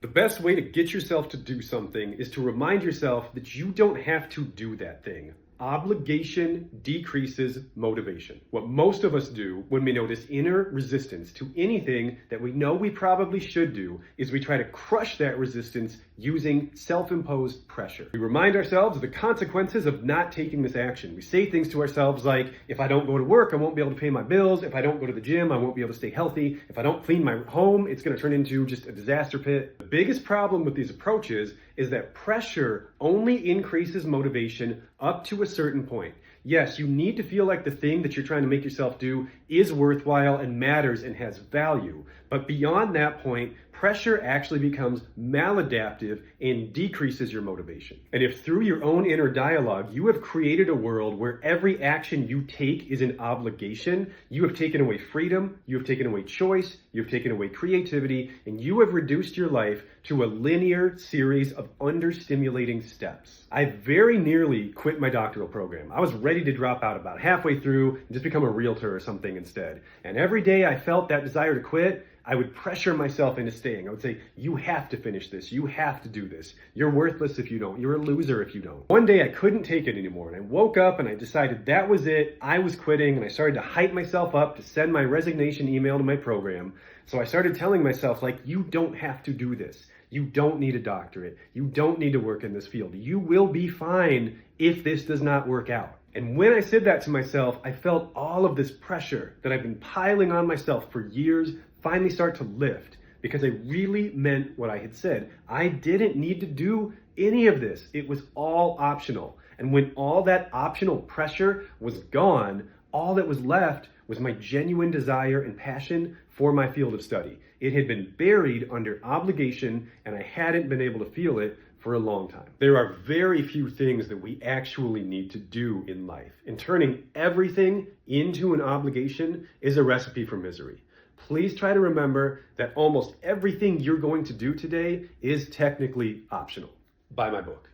The best way to get yourself to do something is to remind yourself that you don't have to do that thing. Obligation decreases motivation. What most of us do when we notice inner resistance to anything that we know we probably should do is we try to crush that resistance using self-imposed pressure. We remind ourselves of the consequences of not taking this action. We say things to ourselves like, if I don't go to work, I won't be able to pay my bills. If I don't go to the gym, I won't be able to stay healthy. If I don't clean my home, it's going to turn into just a disaster pit. The biggest problem with these approaches is that pressure only increases motivation up to a certain point. Yes, you need to feel like the thing that you're trying to make yourself do is worthwhile and matters and has value. But beyond that point, pressure actually becomes maladaptive and decreases your motivation. And if through your own inner dialogue, you have created a world where every action you take is an obligation, you have taken away freedom, you have taken away choice, you have taken away creativity, and you have reduced your life to a linear series of understimulating steps. I very nearly quit my doctoral program. I was ready to drop out about halfway through and just become a realtor or something instead. And every day I felt that desire to quit, I would pressure myself into staying. I would say, you have to finish this. You have to do this. You're worthless if you don't. You're a loser if you don't. One day I couldn't take it anymore and I woke up and I decided that was it. I was quitting and I started to hype myself up to send my resignation email to my program. So I started telling myself, like, you don't have to do this. You don't need a doctorate. You don't need to work in this field. You will be fine if this does not work out. And when I said that to myself, I felt all of this pressure that I've been piling on myself for years finally start to lift, because I really meant what I had said. I didn't need to do any of this. It was all optional. And when all that optional pressure was gone, all that was left was my genuine desire and passion for my field of study. It had been buried under obligation and I hadn't been able to feel it for a long time. There are very few things that we actually need to do in life, and turning everything into an obligation is a recipe for misery. Please try to remember that almost everything you're going to do today is technically optional. Buy my book.